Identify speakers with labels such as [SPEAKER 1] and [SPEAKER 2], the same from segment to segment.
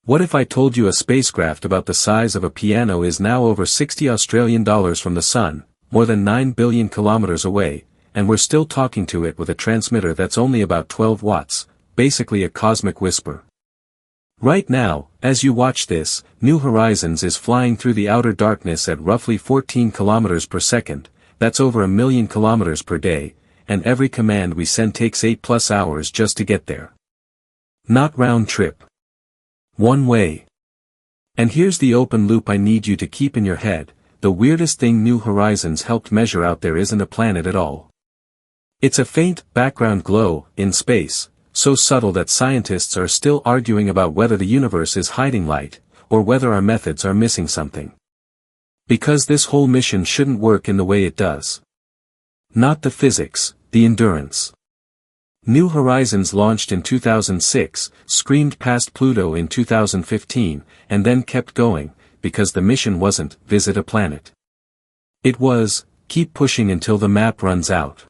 [SPEAKER 1] What if I told you a spacecraft about the size of a piano is now over $60 from the Sun, more than 9 billion kilometers away, and we're still talking to it with a transmitter that's only about 12 watts, basically a cosmic whisper. Right now, as you watch this, New Horizons is flying through the outer darkness at roughly 14 kilometers per second, that's over 1 million kilometers per day, and every command we send takes 8+ hours just to get there. Not round trip. One way. And here's the open loop I need you to keep in your head: the weirdest thing New Horizons helped measure out there isn't a planet at all. It's a faint, background glow, in space, so subtle that scientists are still arguing about whether the universe is hiding light, or whether our methods are missing something. Because this whole mission shouldn't work in the way it does. Not the physics, the endurance. New Horizons launched in 2006, screamed past Pluto in 2015, and then kept going, because the mission wasn't, visit a planet. It was, keep pushing until the map runs out.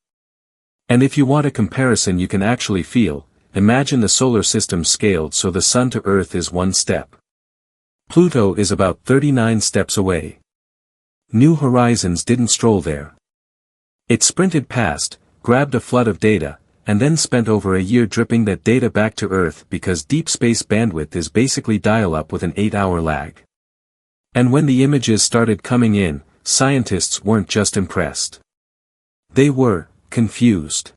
[SPEAKER 1] And if you want a comparison you can actually feel, imagine the solar system scaled so the Sun to Earth is 1 step. Pluto is about 39 steps away. New Horizons didn't stroll there. It sprinted past, grabbed a flood of data, and then spent over a year dripping that data back to Earth because deep space bandwidth is basically dial-up with an 8-hour lag. And when the images started coming in, scientists weren't just impressed. They were confused.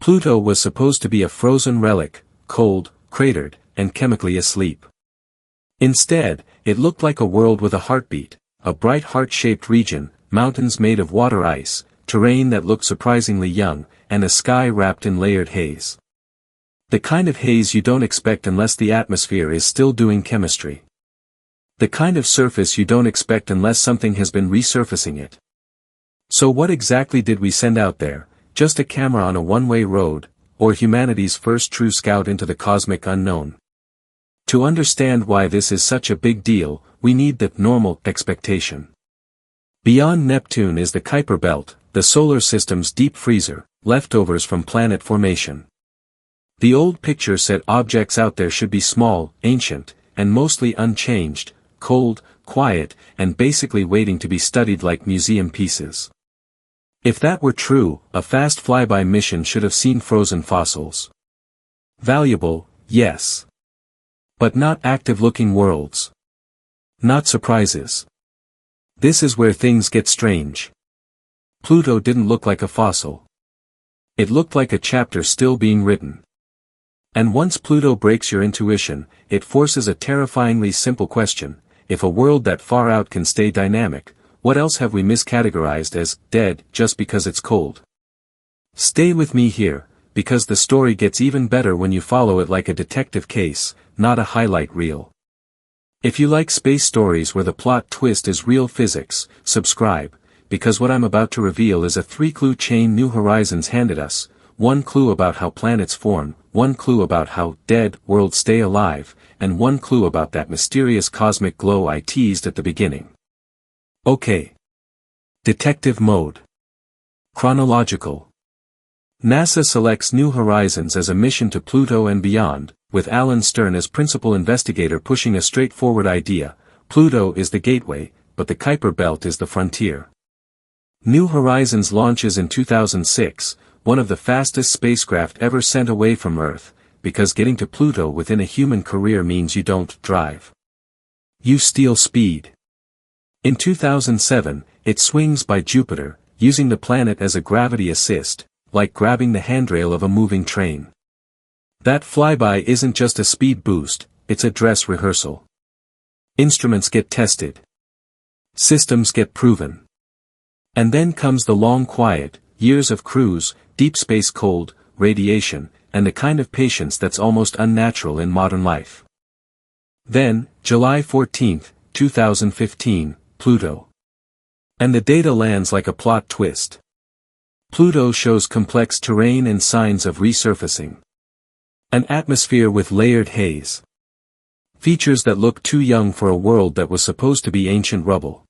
[SPEAKER 1] Pluto was supposed to be a frozen relic, cold, cratered, and chemically asleep. Instead, it looked like a world with a heartbeat, a bright heart-shaped region, mountains made of water ice, terrain that looked surprisingly young, and a sky wrapped in layered haze. The kind of haze you don't expect unless the atmosphere is still doing chemistry. The kind of surface you don't expect unless something has been resurfacing it. So what exactly did we send out there? Just a camera on a one-way road, or humanity's first true scout into the cosmic unknown? To understand why this is such a big deal, we need the normal expectation. Beyond Neptune is the Kuiper Belt, the solar system's deep freezer, leftovers from planet formation. The old picture said objects out there should be small, ancient, and mostly unchanged, cold, quiet, and basically waiting to be studied like museum pieces. If that were true, a fast flyby mission should have seen frozen fossils. Valuable, yes. But not active-looking worlds. Not surprises. This is where things get strange. Pluto didn't look like a fossil. It looked like a chapter still being written. And once Pluto breaks your intuition, it forces a terrifyingly simple question: if a world that far out can stay dynamic, what else have we miscategorized as dead just because it's cold? Stay with me here, because the story gets even better when you follow it like a detective case, not a highlight reel. If you like space stories where the plot twist is real physics, subscribe, because what I'm about to reveal is a 3-clue chain New Horizons handed us: 1 clue about how planets form, 1 clue about how dead worlds stay alive, and 1 clue about that mysterious cosmic glow I teased at the beginning. Okay. Detective mode. Chronological. NASA selects New Horizons as a mission to Pluto and beyond, with Alan Stern as principal investigator pushing a straightforward idea: Pluto is the gateway, but the Kuiper Belt is the frontier. New Horizons launches in 2006, one of the fastest spacecraft ever sent away from Earth, because getting to Pluto within a human career means you don't drive. You steal speed. In 2007, it swings by Jupiter, using the planet as a gravity assist, like grabbing the handrail of a moving train. That flyby isn't just a speed boost, it's a dress rehearsal. Instruments get tested. Systems get proven. And then comes the long quiet, years of cruise, deep space cold, radiation, and the kind of patience that's almost unnatural in modern life. Then, July 14, 2015, Pluto. And the data lands like a plot twist. Pluto shows complex terrain and signs of resurfacing. An atmosphere with layered haze. Features that look too young for a world that was supposed to be ancient rubble.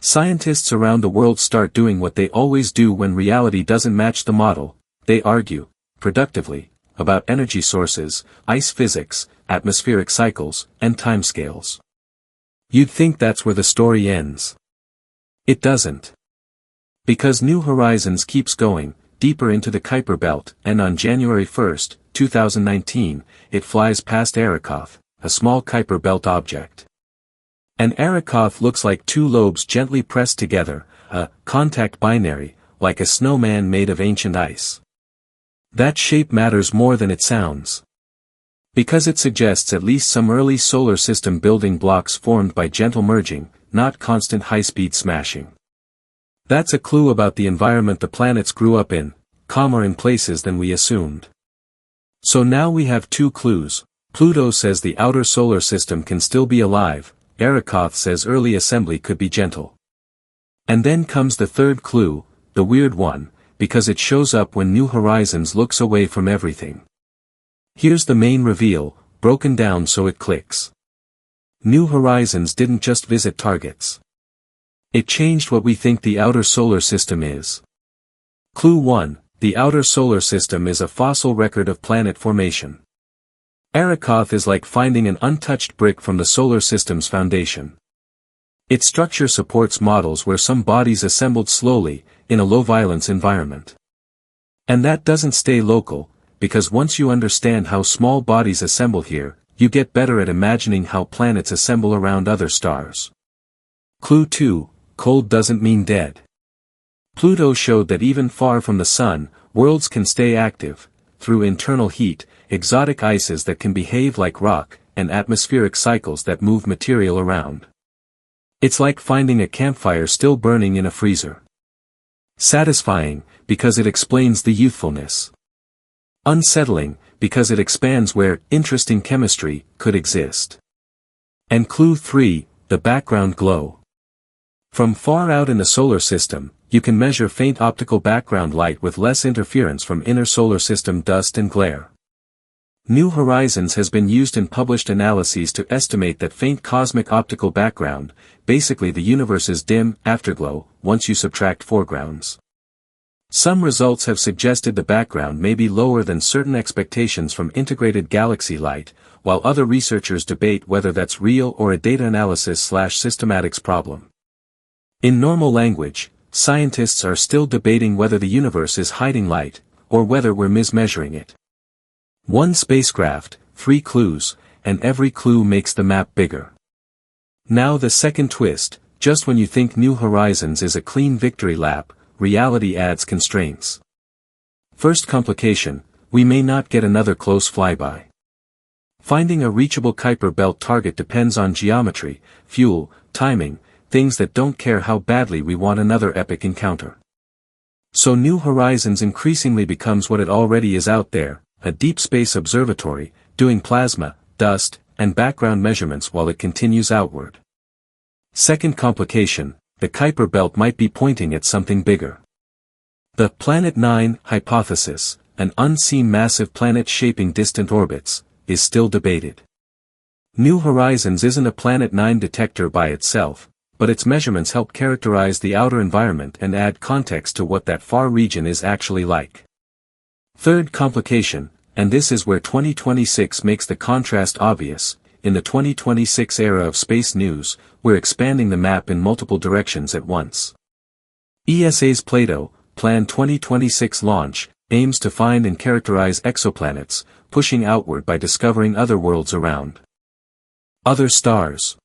[SPEAKER 1] Scientists around the world start doing what they always do when reality doesn't match the model: they argue, productively, about energy sources, ice physics, atmospheric cycles, and timescales. You'd think that's where the story ends. It doesn't. Because New Horizons keeps going, deeper into the Kuiper Belt, and on January 1, 2019, it flies past Arrokoth, a small Kuiper Belt object. An Arrokoth looks like two lobes gently pressed together, a contact binary, like a snowman made of ancient ice. That shape matters more than it sounds. Because it suggests at least some early solar system building blocks formed by gentle merging, not constant high-speed smashing. That's a clue about the environment the planets grew up in, calmer in places than we assumed. So now we have two clues. Pluto says the outer solar system can still be alive, Arrokoth says early assembly could be gentle. And then comes the third clue, the weird one, because it shows up when New Horizons looks away from everything. Here's the main reveal, broken down so it clicks. New Horizons didn't just visit targets. It changed what we think the outer solar system is. Clue 1, the outer solar system is a fossil record of planet formation. Arrokoth is like finding an untouched brick from the solar system's foundation. Its structure supports models where some bodies assembled slowly, in a low-violence environment. And that doesn't stay local, because once you understand how small bodies assemble here, you get better at imagining how planets assemble around other stars. Clue 2, cold doesn't mean dead. Pluto showed that even far from the Sun, worlds can stay active, through internal heat, exotic ices that can behave like rock, and atmospheric cycles that move material around. It's like finding a campfire still burning in a freezer. Satisfying, because it explains the youthfulness. Unsettling, because it expands where interesting chemistry could exist. And clue 3, the background glow. From far out in the solar system, you can measure faint optical background light with less interference from inner solar system dust and glare. New Horizons has been used in published analyses to estimate that faint cosmic optical background, basically the universe's dim afterglow, once you subtract foregrounds. Some results have suggested the background may be lower than certain expectations from integrated galaxy light, while other researchers debate whether that's real or a data analysis/systematics problem. In normal language, scientists are still debating whether the universe is hiding light, or whether we're mismeasuring it. One spacecraft, 3 clues, and every clue makes the map bigger. Now the second twist, just when you think New Horizons is a clean victory lap, reality adds constraints. First complication, we may not get another close flyby. Finding a reachable Kuiper Belt target depends on geometry, fuel, timing, things that don't care how badly we want another epic encounter. So New Horizons increasingly becomes what it already is out there, a deep space observatory, doing plasma, dust, and background measurements while it continues outward. Second complication, the Kuiper Belt might be pointing at something bigger. The Planet 9 hypothesis, an unseen massive planet shaping distant orbits, is still debated. New Horizons isn't a Planet 9 detector by itself, but its measurements help characterize the outer environment and add context to what that far region is actually like. Third complication, and this is where 2026 makes the contrast obvious, in the 2026 era of space news, we're expanding the map in multiple directions at once. ESA's Plato, planned 2026 launch, aims to find and characterize exoplanets, pushing outward by discovering other worlds around other stars.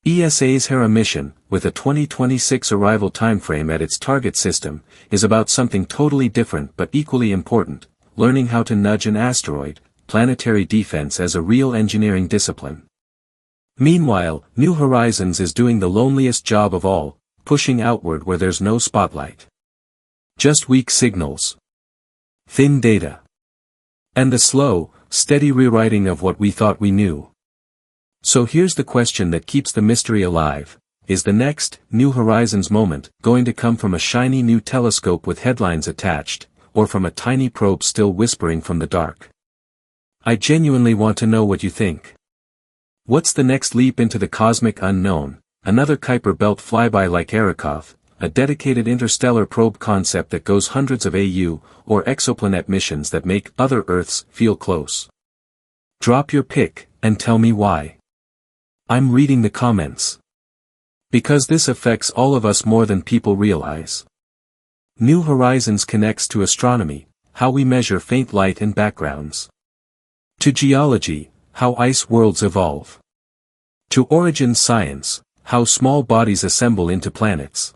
[SPEAKER 1] ESA's Hera mission, with a 2026 arrival timeframe at its target system, is about something totally different but equally important, learning how to nudge an asteroid, planetary defense as a real engineering discipline. Meanwhile, New Horizons is doing the loneliest job of all, pushing outward where there's no spotlight. Just weak signals. Thin data. And the slow, steady rewriting of what we thought we knew. So here's the question that keeps the mystery alive. Is the next New Horizons moment going to come from a shiny new telescope with headlines attached, or from a tiny probe still whispering from the dark? I genuinely want to know what you think. What's the next leap into the cosmic unknown? Another Kuiper Belt flyby like Arrokoth, a dedicated interstellar probe concept that goes hundreds of AU, or exoplanet missions that make other Earths feel close? Drop your pick, and tell me why. I'm reading the comments. Because this affects all of us more than people realize. New Horizons connects to astronomy, how we measure faint light and backgrounds. To geology, how ice worlds evolve. To origin science, how small bodies assemble into planets.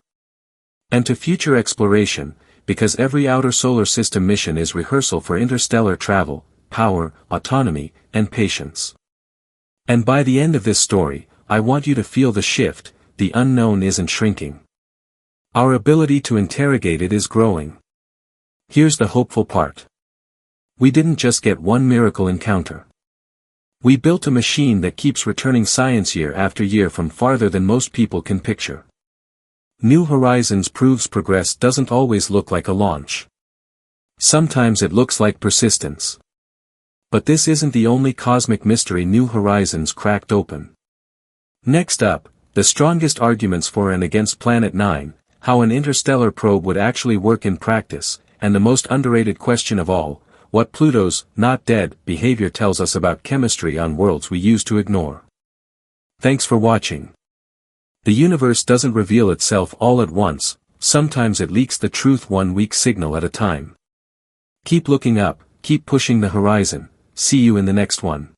[SPEAKER 1] And to future exploration, because every outer solar system mission is rehearsal for interstellar travel, power, autonomy, and patience. And by the end of this story, I want you to feel the shift. The unknown isn't shrinking. Our ability to interrogate it is growing. Here's the hopeful part. We didn't just get one miracle encounter. We built a machine that keeps returning science year after year from farther than most people can picture. New Horizons proves progress doesn't always look like a launch. Sometimes it looks like persistence. But this isn't the only cosmic mystery New Horizons cracked open. Next up, the strongest arguments for and against Planet 9, how an interstellar probe would actually work in practice, and the most underrated question of all, what Pluto's not dead behavior tells us about chemistry on worlds we used to ignore. Thanks for watching. The universe doesn't reveal itself all at once, sometimes it leaks the truth one weak signal at a time. Keep looking up, keep pushing the horizon, see you in the next one.